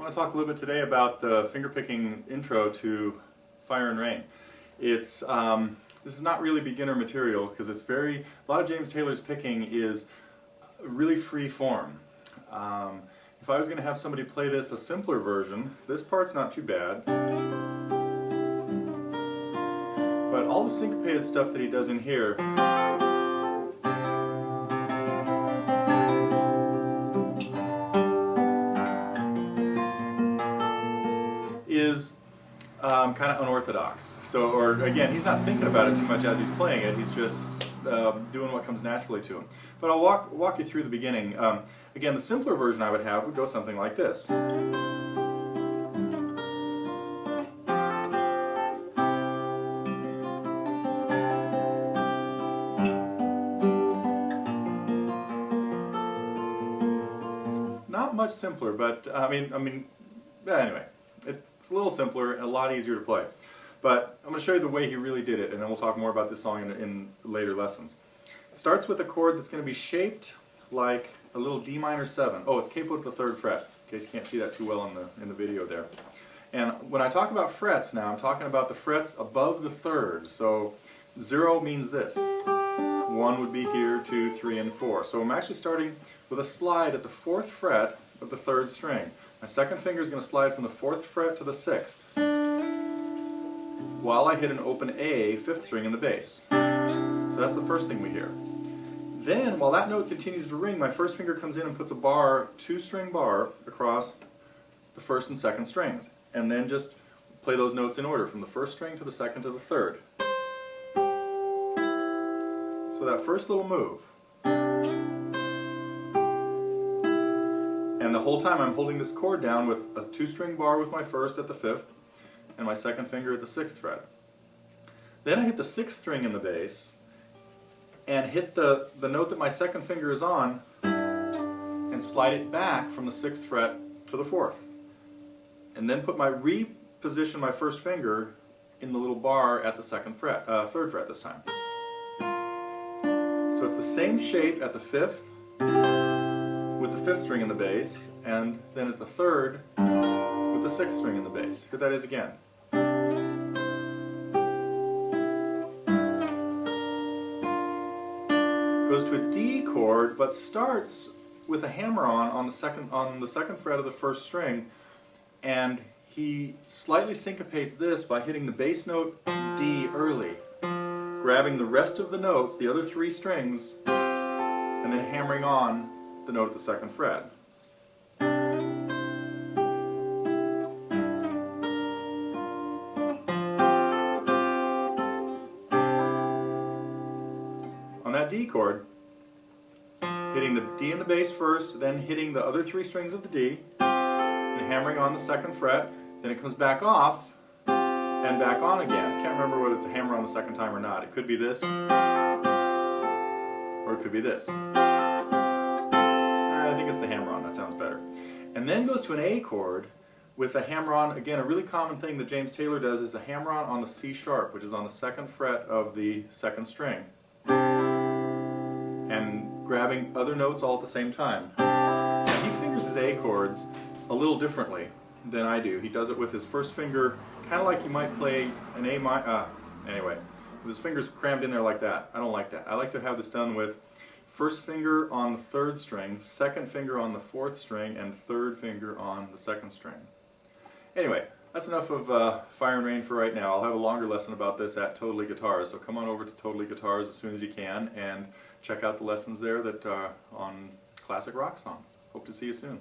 want to talk a little bit today about the fingerpicking intro to Fire and Rain. It's this is not really beginner material because it's a lot of James Taylor's picking is really free form. If I was going to have somebody play this a simpler version, this part's not too bad. But all the syncopated stuff that he does in here is kind of unorthodox. So, or again, he's not thinking about it too much as he's playing it. He's just doing what comes naturally to him. But I'll walk you through the beginning. Again, the simpler version I would have would go something like this. Not much simpler, but anyway, it's a little simpler and a lot easier to play. But I'm going to show you the way he really did it, and then we'll talk more about this song in later lessons. It starts with a chord that's going to be shaped like a little D minor 7. Oh, it's capoed at the 3rd fret, in case you can't see that too well in the video there. And when I talk about frets now, I'm talking about the frets above the 3rd. So 0 means this. 1 would be here, 2, 3, and 4. So I'm actually starting with a slide at the 4th fret of the 3rd string. My second finger is going to slide from the 4th fret to the 6th, while I hit an open A, 5th string in the bass. So that's the first thing we hear. Then, while that note continues to ring, my first finger comes in and puts a bar, 2-string bar, across the 1st and 2nd strings. And then just play those notes in order, from the 1st string to the 2nd to the 3rd. So that first little move. And the whole time I'm holding this chord down with a 2-string bar with my 1st at the 5th, and my 2nd finger at the 6th fret. Then I hit the 6th string in the bass, and hit the note that my 2nd finger is on, and slide it back from the 6th fret to the 4th. And then reposition my 1st finger in the little bar at the 3rd fret this time. So it's the same shape at the 5th, with the 5th string in the bass, and then at the 3rd, with the 6th string in the bass. Here that is again. Goes to a D chord, but starts with a hammer-on on the second fret of the 1st string, and he slightly syncopates this by hitting the bass note D early, grabbing the rest of the notes, the other 3 strings, and then hammering on the note at the 2nd fret. On that D chord, hitting the D in the bass first, then hitting the other 3 strings of the D, and hammering on the 2nd fret, then it comes back off, and back on again. I can't remember whether it's a hammer on the 2nd time or not. It could be this, or it could be this. I think it's the hammer-on, that sounds better. And then goes to an A chord with a hammer-on. Again, a really common thing that James Taylor does is a hammer-on on the C sharp, which is on the 2nd fret of the 2nd string, and grabbing other notes all at the same time. And he fingers his A chords a little differently than I do. He does it with his 1st finger, kind of like you might play an A minor, anyway, with his fingers crammed in there like that. I don't like that. I like to have this done with 1st finger on the 3rd string, 2nd finger on the 4th string, and 3rd finger on the 2nd string. Anyway, that's enough of Fire and Rain for right now. I'll have a longer lesson about this at Totally Guitars, so come on over to Totally Guitars as soon as you can and check out the lessons there that are on classic rock songs. Hope to see you soon.